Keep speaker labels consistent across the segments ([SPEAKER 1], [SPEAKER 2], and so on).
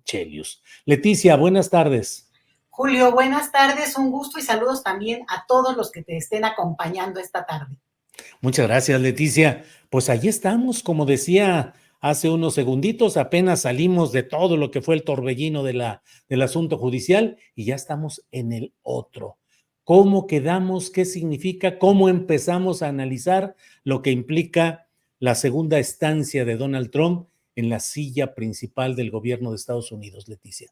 [SPEAKER 1] Chelius. Leticia, buenas tardes.
[SPEAKER 2] Julio, buenas tardes, un gusto y saludos también a todos los que te estén acompañando esta tarde.
[SPEAKER 1] Muchas gracias, Leticia. Pues allí estamos, como decía hace unos segunditos, apenas salimos de todo lo que fue el torbellino del asunto judicial y ya estamos en el otro. ¿Cómo quedamos? ¿Qué significa? ¿Cómo empezamos a analizar lo que implica la segunda estancia de Donald Trump en la silla principal del gobierno de Estados Unidos, Leticia?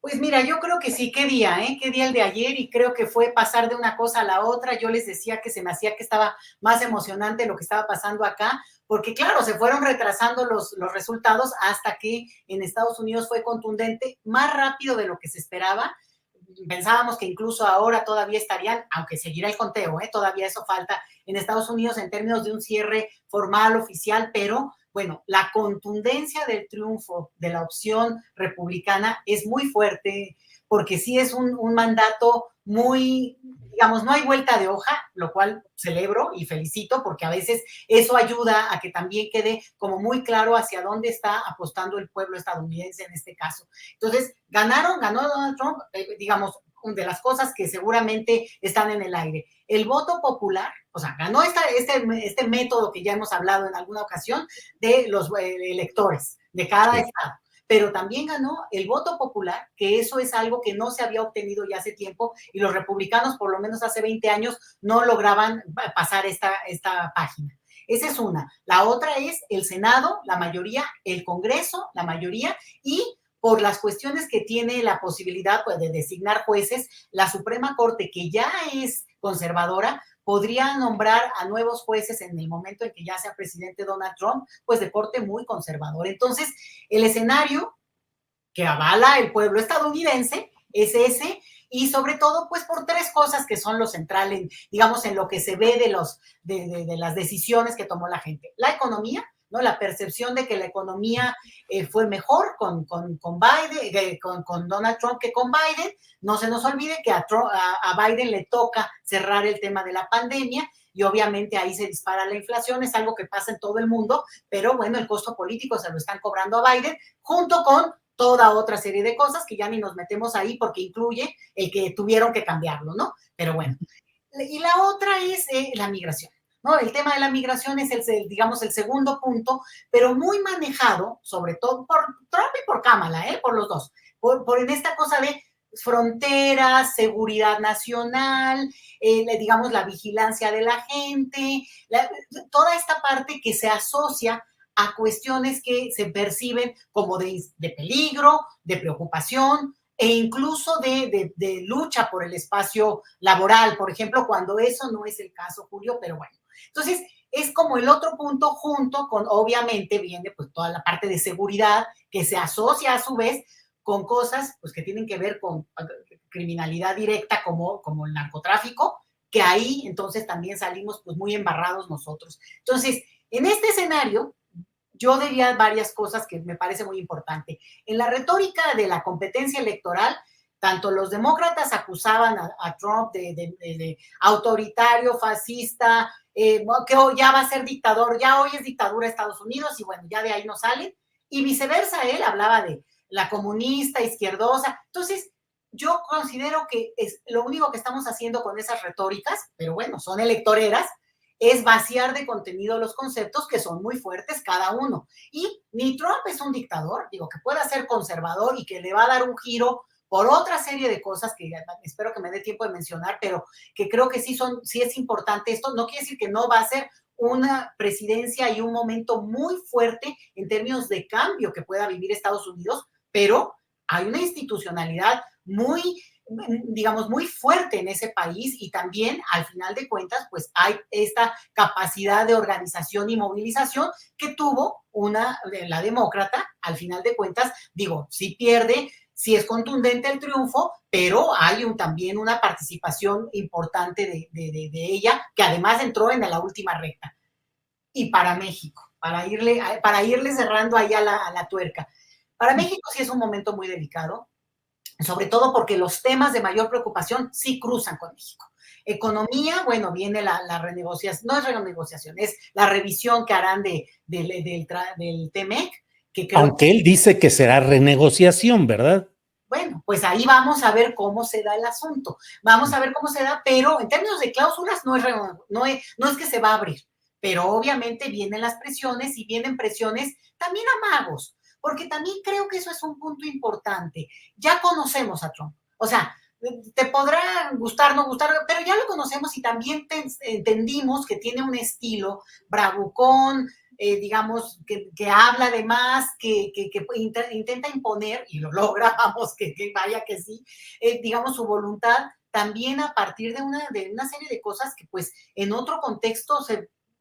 [SPEAKER 2] Pues mira, yo creo que sí, qué día, qué día el de ayer, y creo que fue pasar de una cosa a la otra. Yo les decía que se me hacía que estaba más emocionante lo que estaba pasando acá, porque claro, se fueron retrasando los resultados hasta que en Estados Unidos fue contundente, más rápido de lo que se esperaba. Pensábamos que incluso ahora todavía estarían, aunque seguirá el conteo, todavía eso falta en Estados Unidos en términos de un cierre formal, oficial, pero bueno, la contundencia del triunfo de la opción republicana es muy fuerte, porque sí es un mandato muy, digamos, no hay vuelta de hoja, lo cual celebro y felicito, porque a veces eso ayuda a que también quede como muy claro hacia dónde está apostando el pueblo estadounidense en este caso. Entonces, ganó Donald Trump, digamos, de las cosas que seguramente están en el aire. El voto popular, o sea, ganó este método que ya hemos hablado en alguna ocasión de los electores de cada estado, pero también ganó el voto popular, que eso es algo que no se había obtenido ya hace tiempo y los republicanos, por lo menos hace 20 años, no lograban pasar esta página. Esa es una. La otra es el Senado, la mayoría, el Congreso, la mayoría, y por las cuestiones que tiene la posibilidad pues, de designar jueces, la Suprema Corte, que ya es conservadora, podría nombrar a nuevos jueces en el momento en que ya sea presidente Donald Trump, pues de corte muy conservador. Entonces, el escenario que avala el pueblo estadounidense es ese, y sobre todo, pues por tres cosas que son lo central, digamos, en lo que se ve de las decisiones que tomó la gente. La economía, ¿no? La percepción de que la economía fue mejor con Biden, con Donald Trump que con Biden. No se nos olvide que a Biden le toca cerrar el tema de la pandemia y obviamente ahí se dispara la inflación, es algo que pasa en todo el mundo, pero bueno, el costo político se lo están cobrando a Biden junto con toda otra serie de cosas que ya ni nos metemos ahí porque incluye el que tuvieron que cambiarlo, ¿no? Pero bueno. Y la otra es la migración. ¿No? El tema de la migración es digamos, el segundo punto, pero muy manejado, sobre todo por Trump y por Kamala, por los dos, por en esta cosa de fronteras, seguridad nacional, digamos, la vigilancia de la gente, toda esta parte que se asocia a cuestiones que se perciben como de peligro, de preocupación, e incluso de lucha por el espacio laboral, por ejemplo, cuando eso no es el caso, Julio, pero bueno. Entonces, es como el otro punto junto con, obviamente, viene pues toda la parte de seguridad que se asocia a su vez con cosas pues que tienen que ver con criminalidad directa como el narcotráfico, que ahí entonces también salimos pues muy embarrados nosotros. Entonces, en este escenario, yo diría varias cosas que me parece muy importante. En la retórica de la competencia electoral, tanto los demócratas acusaban a Trump de autoritario, fascista, que ya va a ser dictador, ya hoy es dictadura Estados Unidos y bueno, ya de ahí no salen. Y viceversa, él hablaba de la comunista, izquierdosa. Entonces, yo considero que es lo único que estamos haciendo con esas retóricas, pero bueno, son electoreras, es vaciar de contenido los conceptos que son muy fuertes cada uno. Y ni Trump es un dictador, digo, que pueda ser conservador y que le va a dar un giro por otra serie de cosas que espero que me dé tiempo de mencionar, pero que creo que sí es importante esto. No quiere decir que no va a ser una presidencia y un momento muy fuerte en términos de cambio que pueda vivir Estados Unidos, pero hay una institucionalidad muy, digamos, muy fuerte en ese país y también, al final de cuentas, pues hay esta capacidad de organización y movilización que tuvo la demócrata, al final de cuentas, digo, sí pierde, sí es contundente el triunfo, pero hay también una participación importante de ella, que además entró en la última recta. Y para México, para irle cerrando ahí a la tuerca. Para México sí es un momento muy delicado, sobre todo porque los temas de mayor preocupación sí cruzan con México. Economía, bueno, viene la renegociación, no es renegociación, es la revisión que harán del TEMEC, que creo
[SPEAKER 1] Aunque él dice que será renegociación, ¿verdad?
[SPEAKER 2] bueno, pues ahí vamos a ver cómo se da el asunto. Vamos a ver cómo se da, pero en términos de cláusulas no es que se va a abrir, pero obviamente vienen las presiones y vienen presiones también amagos, porque también creo que eso es un punto importante. Ya conocemos a Trump, o sea, te podrá gustar, no gustar, pero ya lo conocemos y también entendimos que tiene un estilo bravucón, digamos, que habla de más, que intenta imponer, y lo logra, vamos, que vaya que sí, digamos, su voluntad, también a partir de una serie de cosas que pues en otro contexto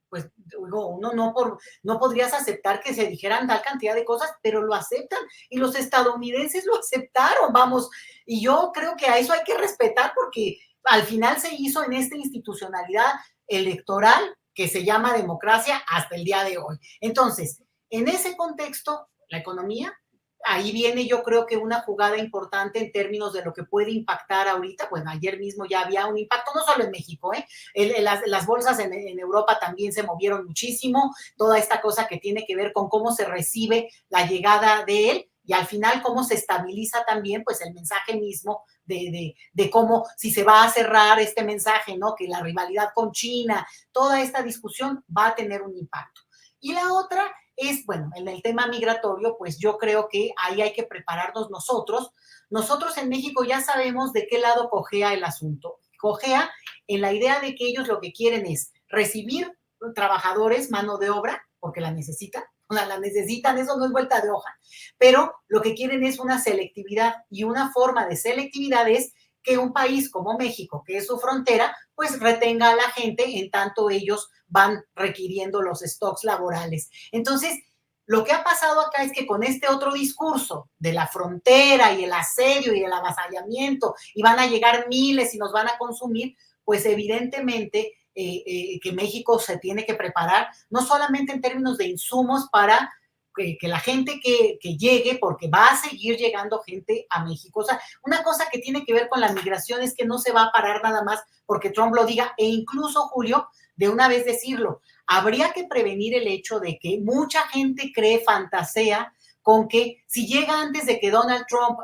[SPEAKER 2] pues uno no podrías aceptar que se dijeran tal cantidad de cosas, pero lo aceptan y los estadounidenses lo aceptaron, vamos, y yo creo que a eso hay que respetar porque al final se hizo en esta institucionalidad electoral que se llama democracia hasta el día de hoy. Entonces, en ese contexto, la economía, ahí viene yo creo que una jugada importante en términos de lo que puede impactar ahorita. Bueno, ayer mismo ya había un impacto, no solo en México, las bolsas en Europa también se movieron muchísimo, toda esta cosa que tiene que ver con cómo se recibe la llegada de él y al final cómo se estabiliza también pues el mensaje mismo de cómo, si se va a cerrar este mensaje, ¿no? Que la rivalidad con China, toda esta discusión va a tener un impacto. Y la otra es, bueno, en el tema migratorio, pues yo creo que ahí hay que prepararnos nosotros. Nosotros en México ya sabemos de qué lado cojea el asunto. Cojea en la idea de que ellos lo que quieren es recibir trabajadores, mano de obra, porque la necesitan, o sea, la necesitan, eso no es vuelta de hoja, pero lo que quieren es una selectividad y una forma de selectividad es que un país como México, que es su frontera, pues retenga a la gente en tanto ellos van requiriendo los stocks laborales. Entonces, lo que ha pasado acá es que con este otro discurso de la frontera y el asedio y el avasallamiento y van a llegar miles y nos van a consumir, pues evidentemente que México se tiene que preparar, no solamente en términos de insumos para que la gente que llegue, porque va a seguir llegando gente a México. O sea, una cosa que tiene que ver con la migración es que no se va a parar nada más porque Trump lo diga, e incluso, Julio, de una vez decirlo, habría que prevenir el hecho de que mucha gente cree, fantasea, con que si llega antes de que Donald Trump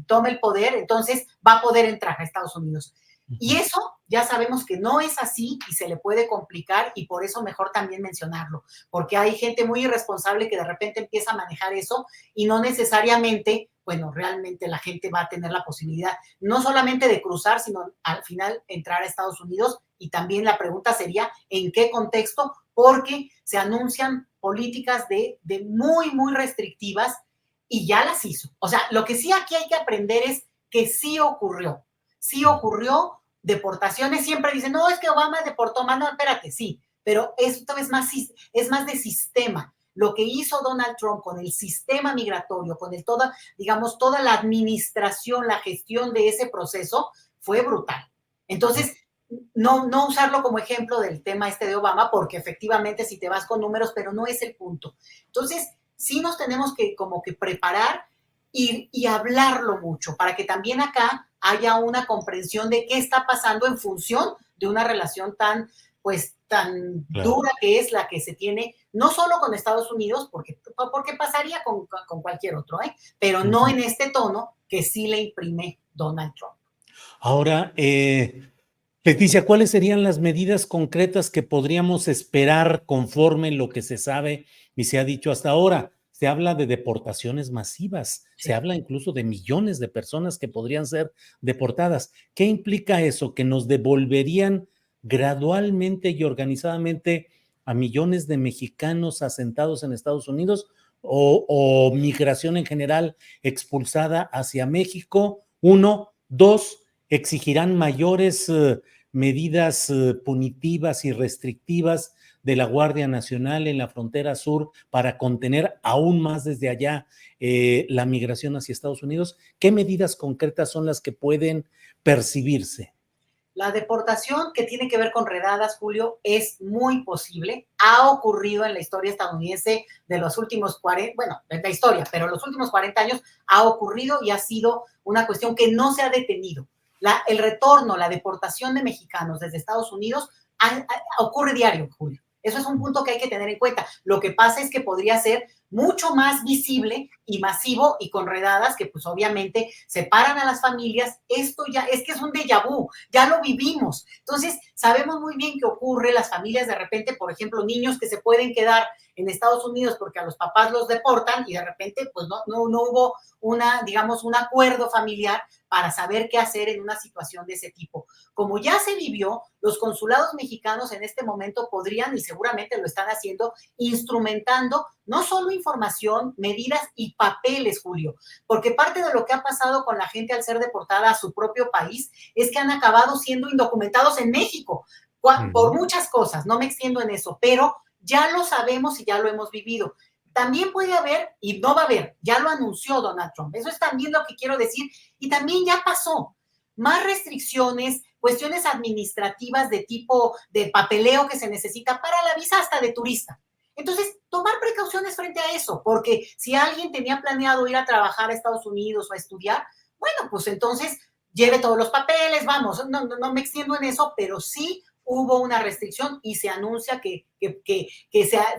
[SPEAKER 2] tome el poder, entonces va a poder entrar a Estados Unidos. Y eso ya sabemos que no es así y se le puede complicar y por eso mejor también mencionarlo, porque hay gente muy irresponsable que de repente empieza a manejar eso y no necesariamente, bueno, realmente la gente va a tener la posibilidad no solamente de cruzar, sino al final entrar a Estados Unidos y también la pregunta sería ¿en qué contexto? Porque se anuncian políticas de muy, muy restrictivas y ya las hizo. O sea, lo que sí aquí hay que aprender es que sí ocurrió deportaciones, siempre dicen, no, es que Obama deportó más, no, espérate, sí, pero esto es más de sistema. Lo que hizo Donald Trump con el sistema migratorio, con digamos, toda la administración, la gestión de ese proceso, fue brutal. Entonces, no usarlo como ejemplo del tema de Obama, porque efectivamente si te vas con números, pero no es el punto. Entonces, sí nos tenemos que como que preparar y hablarlo mucho para que también acá haya una comprensión de qué está pasando en función de una relación tan
[SPEAKER 1] Claro.
[SPEAKER 2] dura que es la que se tiene, no solo con Estados Unidos, porque pasaría con cualquier otro, pero no en este tono que sí le imprime Donald Trump.
[SPEAKER 1] Ahora, Leticia, ¿cuáles serían las medidas concretas que podríamos esperar conforme lo que se sabe y se ha dicho hasta ahora? Se habla de deportaciones masivas,
[SPEAKER 2] Sí.
[SPEAKER 1] se habla incluso de millones de personas que podrían ser deportadas. ¿Qué implica eso? ¿Que nos devolverían gradualmente y organizadamente a millones de mexicanos asentados en Estados Unidos o migración en general expulsada hacia México? Uno, dos, exigirán mayores medidas punitivas y restrictivas de la Guardia Nacional en la frontera sur para contener aún más desde allá la migración hacia Estados Unidos. ¿Qué medidas concretas son las que pueden percibirse?
[SPEAKER 2] La deportación que tiene que ver con redadas, Julio, es muy posible. Ha ocurrido en la historia estadounidense de los últimos 40, bueno, en la historia, pero los últimos 40 años ha ocurrido y ha sido una cuestión que no se ha detenido. El retorno, la deportación de mexicanos desde Estados Unidos ocurre diario, Julio. Eso es un punto que hay que tener en cuenta. Lo que pasa es que podría ser mucho más visible y masivo y con redadas que pues obviamente separan a las familias. Esto ya es que es un déjà vu, ya lo vivimos. Entonces sabemos muy bien qué ocurre, las familias de repente, por ejemplo, niños que se pueden quedar en Estados Unidos porque a los papás los deportan y de repente pues no hubo digamos, un acuerdo familiar para saber qué hacer en una situación de ese tipo. Como ya se vivió, los consulados mexicanos en este momento podrían, y seguramente lo están haciendo, instrumentando no solo información, medidas y papeles, Julio, porque parte de lo que ha pasado con la gente al ser deportada a su propio país es que han acabado siendo indocumentados en México, por muchas cosas, no me extiendo en eso, pero ya lo sabemos y ya lo hemos vivido. También puede haber, y no va a haber, ya lo anunció Donald Trump, eso es también lo que quiero decir, y también ya pasó, más restricciones, cuestiones administrativas de tipo de papeleo que se necesita para la visa hasta de turista. Entonces, tomar precauciones frente a eso, porque si alguien tenía planeado ir a trabajar a Estados Unidos o a estudiar, bueno, pues entonces lleve todos los papeles, vamos, no me extiendo en eso, pero sí hubo una restricción y se anuncia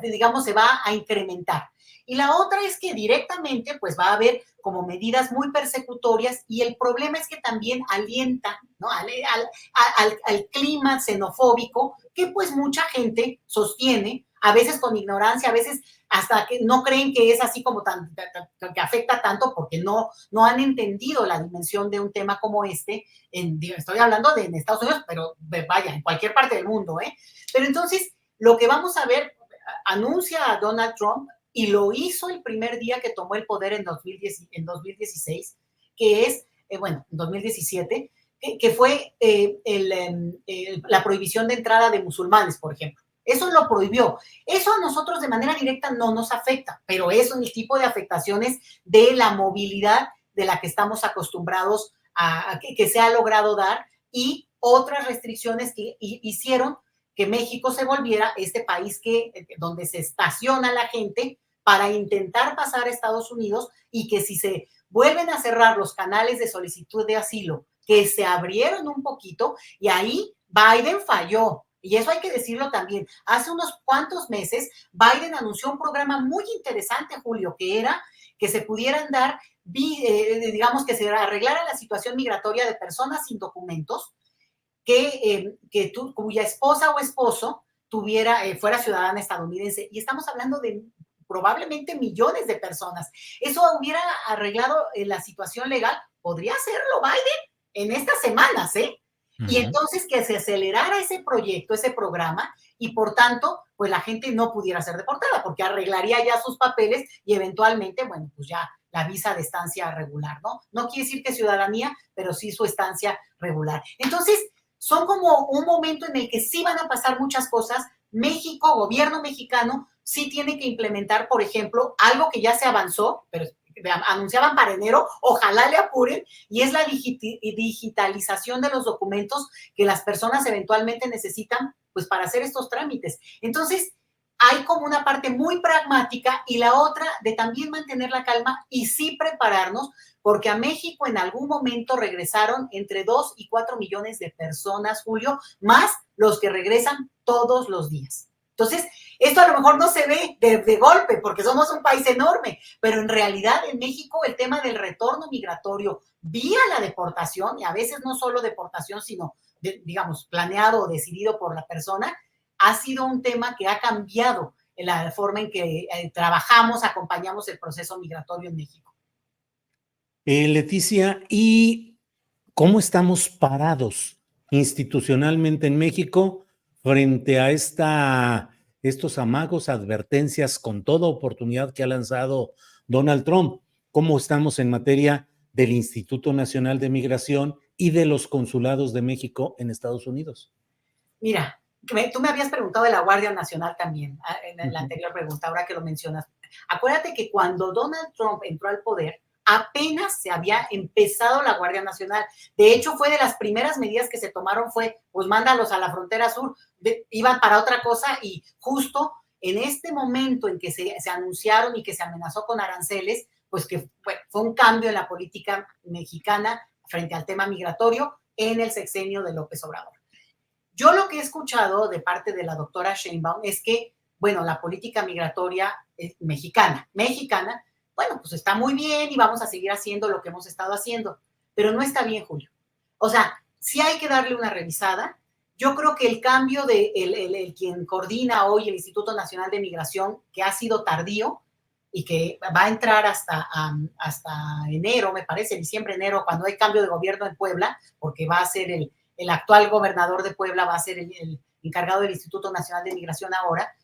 [SPEAKER 2] digamos, se va a incrementar. Y la otra es que directamente pues va a haber como medidas muy persecutorias y el problema es que también alienta, ¿no?, al clima xenofóbico que pues mucha gente sostiene, a veces con ignorancia, a veces hasta que no creen que es así como que afecta tanto porque no han entendido la dimensión de un tema como este. Estoy hablando en Estados Unidos, pero vaya, en cualquier parte del mundo, ¿eh? Pero entonces, lo que vamos a ver, anuncia a Donald Trump, y lo hizo el primer día que tomó el poder en 2016, que es, bueno, en 2017, que fue la prohibición de entrada de musulmanes, por ejemplo. Eso lo prohibió. Eso a nosotros de manera directa no nos afecta, pero eso es el tipo de afectaciones de la movilidad de la que estamos acostumbrados que se ha logrado dar, y otras restricciones que hicieron que México se volviera este país donde se estaciona la gente para intentar pasar a Estados Unidos, y que si se vuelven a cerrar los canales de solicitud de asilo, que se abrieron un poquito, y ahí Biden falló. Y eso hay que decirlo también. Hace unos cuantos meses, Biden anunció un programa muy interesante, Julio, que era que se pudieran dar, digamos, que se arreglara la situación migratoria de personas sin documentos, cuya esposa o esposo fuera ciudadana estadounidense. Y estamos hablando de probablemente millones de personas. Eso hubiera arreglado la situación legal. Podría hacerlo Biden en estas semanas, ¿eh? Y entonces que se acelerara ese proyecto, ese programa, y por tanto, pues la gente no pudiera ser deportada, porque arreglaría ya sus papeles y eventualmente, bueno, pues ya la visa de estancia regular, ¿no? No quiere decir que ciudadanía, pero sí su estancia regular. Entonces, son como un momento en el que sí van a pasar muchas cosas. México, gobierno mexicano, sí tiene que implementar, por ejemplo, algo que ya se avanzó, pero anunciaban para enero, ojalá le apuren, y es la digitalización de los documentos que las personas eventualmente necesitan pues para hacer estos trámites. Entonces, hay como una parte muy pragmática y la otra de también mantener la calma y sí prepararnos, porque a México en algún momento regresaron entre 2 y 4 millones de personas, Julio, más los que regresan todos los días. Entonces, esto a lo mejor no se ve de golpe porque somos un país enorme, pero en realidad en México el tema del retorno migratorio vía la deportación, y a veces no solo deportación, sino, digamos, planeado o decidido por la persona, ha sido un tema que ha cambiado la forma en que trabajamos, acompañamos el proceso migratorio en México.
[SPEAKER 1] Leticia, ¿y cómo estamos parados institucionalmente en México frente a estos amagos, advertencias con toda oportunidad que ha lanzado Donald Trump? ¿Cómo estamos en materia del Instituto Nacional de Migración y de los consulados de México en Estados Unidos?
[SPEAKER 2] Mira, tú me habías preguntado de la Guardia Nacional también en la anterior pregunta, ahora que lo mencionas. Acuérdate que cuando Donald Trump entró al poder, apenas se había empezado la Guardia Nacional. De hecho, fue de las primeras medidas que se tomaron pues mándalos a la frontera sur. Iban para otra cosa, y justo en este momento en que se anunciaron y que se amenazó con aranceles, pues que fue un cambio en la política mexicana frente al tema migratorio en el sexenio de López Obrador. Yo lo que he escuchado de parte de la doctora Sheinbaum es que bueno, la política migratoria mexicana, bueno, pues está muy bien y vamos a seguir haciendo lo que hemos estado haciendo, pero no está bien, Julio. O sea, sí hay que darle una revisada. Yo creo que el cambio de quien coordina hoy el Instituto Nacional de Migración, que ha sido tardío y que va a entrar hasta enero, me parece, diciembre, enero, cuando hay cambio de gobierno en Puebla, porque va a ser el actual gobernador de Puebla, va a ser el encargado del Instituto Nacional de Migración ahora,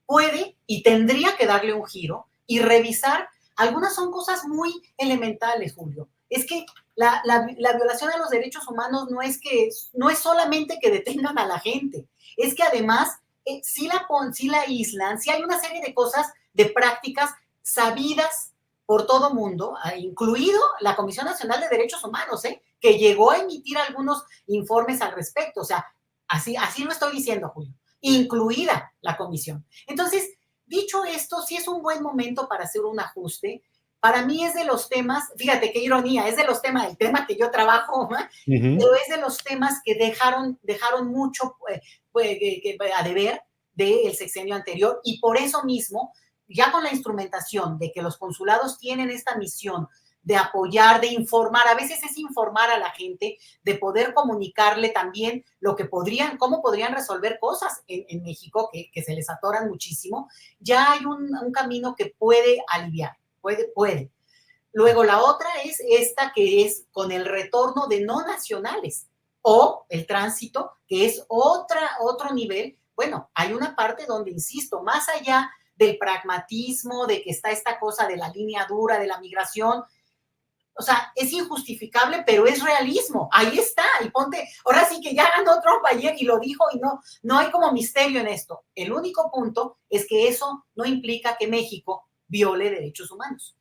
[SPEAKER 2] puede y tendría que darle un giro y revisar. Algunas son cosas muy elementales, Julio. Es que la violación a los derechos humanos no es solamente que detengan a la gente, es que además sí la aíslan, sí hay una serie de cosas, de prácticas sabidas por todo mundo, incluido la Comisión Nacional de Derechos Humanos, que llegó a emitir algunos informes al respecto. O sea, así lo estoy diciendo, Julio, incluida la comisión. Entonces, dicho esto, sí es un buen momento para hacer un ajuste. Para mí es de los temas, fíjate qué ironía, es de los temas, el tema que yo trabajo, pero es de los temas que dejaron mucho a deber del sexenio anterior, y por eso mismo, ya con la instrumentación de que los consulados tienen esta misión de apoyar, de informar, a veces es informar a la gente, de poder comunicarle también cómo podrían resolver cosas en México, que se les atoran muchísimo. Ya hay un camino que puede aliviar, puede. Luego la otra es esta, que es con el retorno de no nacionales o el tránsito, que es otro nivel. Bueno, hay una parte donde, insisto, más allá del pragmatismo, de que está esta cosa de la línea dura de la migración, o sea, es injustificable, pero es realismo. Ahí está. Y ponte, ahora sí que ya ganó Trump ayer y lo dijo, y no hay como misterio en esto. El único punto es que eso no implica que México viole derechos humanos.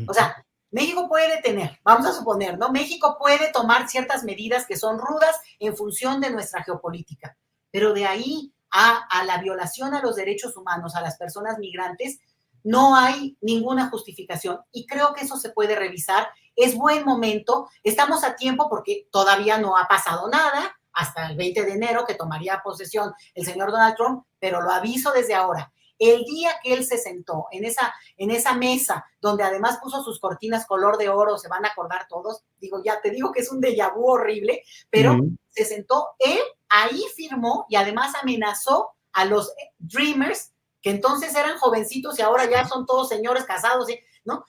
[SPEAKER 2] O sea, México puede detener, vamos a suponer, ¿no? México puede tomar ciertas medidas que son rudas en función de nuestra geopolítica, pero de ahí a la violación a los derechos humanos, a las personas migrantes, no hay ninguna justificación. Y creo que eso se puede revisar. Es buen momento, estamos a tiempo porque todavía no ha pasado nada, hasta el 20 de enero que tomaría posesión el señor Donald Trump, pero lo aviso desde ahora. El día que él se sentó en esa mesa, donde además puso sus cortinas color de oro, se van a acordar todos, ya te digo que es un déjà vu horrible, pero se sentó, él ahí firmó y además amenazó a los Dreamers, que entonces eran jovencitos y ahora ya son todos señores casados, ¿no?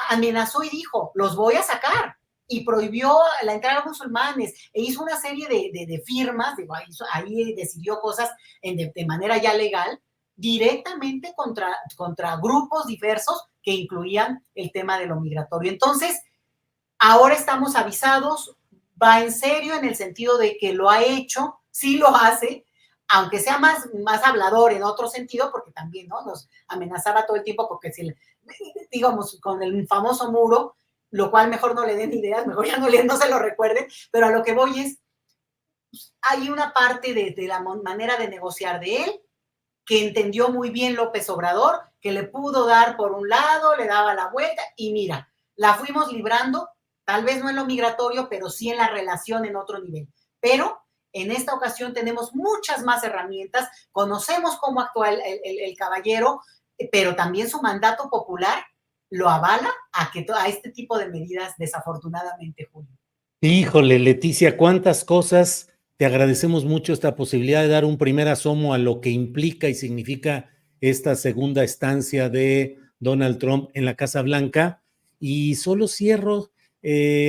[SPEAKER 2] Amenazó y dijo, los voy a sacar, y prohibió la entrada a musulmanes, e hizo una serie de firmas, ahí decidió cosas de manera ya legal, directamente contra grupos diversos que incluían el tema de lo migratorio. Entonces, ahora estamos avisados, va en serio en el sentido de que lo ha hecho, sí lo hace, aunque sea más hablador en otro sentido, porque también, ¿no?, nos amenazaba todo el tiempo, porque digamos, con el famoso muro, lo cual mejor no le den ideas, mejor ya no se lo recuerden, pero a lo que voy es, hay una parte de la manera de negociar de él, que entendió muy bien López Obrador, que le pudo dar por un lado, le daba la vuelta, y mira, la fuimos librando, tal vez no en lo migratorio, pero sí en la relación en otro nivel. Pero en esta ocasión tenemos muchas más herramientas, conocemos cómo actúa el caballero, pero también su mandato popular lo avala a este tipo de medidas, desafortunadamente, Julio.
[SPEAKER 1] Híjole, Leticia, cuántas cosas. Te agradecemos mucho esta posibilidad de dar un primer asomo a lo que implica y significa esta segunda estancia de Donald Trump en la Casa Blanca. Y solo cierro,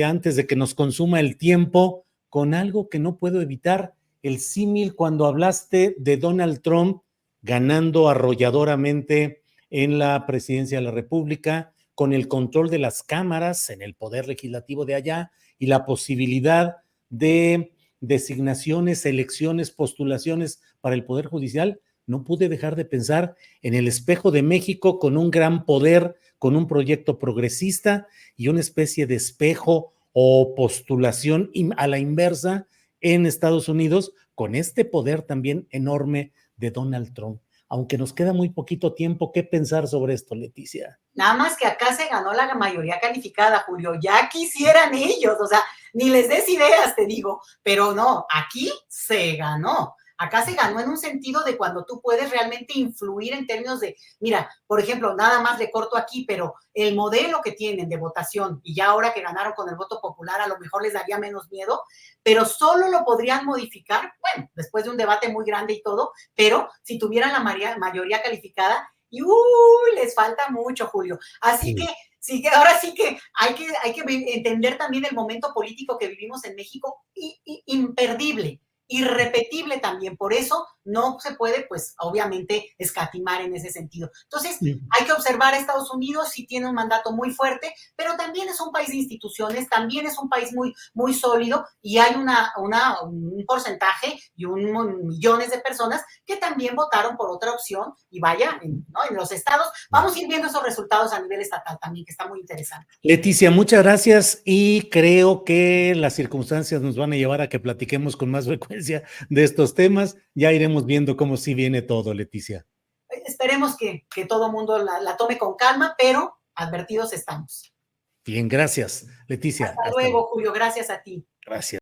[SPEAKER 1] antes de que nos consuma el tiempo, con algo que no puedo evitar, el símil cuando hablaste de Donald Trump ganando arrolladoramente en la presidencia de la República, con el control de las cámaras en el poder legislativo de allá y la posibilidad de designaciones, elecciones, postulaciones para el Poder Judicial. No pude dejar de pensar en el espejo de México con un gran poder, con un proyecto progresista y una especie de espejo o postulación a la inversa en Estados Unidos, con este poder también enorme de Donald Trump. Aunque nos queda muy poquito tiempo, ¿qué pensar sobre esto, Leticia?
[SPEAKER 2] Nada más que acá se ganó la mayoría calificada, Julio. Ya quisieran ellos, o sea, ni les des ideas, te digo, pero no, aquí se ganó. Acá se ganó en un sentido de cuando tú puedes realmente influir en términos de, mira, por ejemplo, nada más le corto aquí, pero el modelo que tienen de votación, y ya ahora que ganaron con el voto popular, a lo mejor les daría menos miedo, pero solo lo podrían modificar, bueno, después de un debate muy grande y todo, pero si tuvieran la mayoría calificada, y les falta mucho, Julio. Así que sí, que ahora sí que hay que entender también el momento político que vivimos en México, imperdible, irrepetible también. Por eso no se puede, pues, obviamente, escatimar en ese sentido. Entonces, hay que observar a Estados Unidos, sí tiene un mandato muy fuerte, pero también es un país de instituciones, también es un país muy, muy sólido, y hay un porcentaje y millones de personas que también votaron por otra opción, y vaya, ¿no? En los estados, vamos a ir viendo esos resultados a nivel estatal también, que está muy interesante.
[SPEAKER 1] Leticia, muchas gracias y creo que las circunstancias nos van a llevar a que platiquemos con más frecuencia de estos temas. Ya iremos viendo cómo sí viene todo, Leticia.
[SPEAKER 2] Esperemos que todo el mundo la tome con calma, pero advertidos estamos.
[SPEAKER 1] Bien, gracias, Leticia.
[SPEAKER 2] Hasta luego, Julio. Gracias a ti.
[SPEAKER 1] Gracias.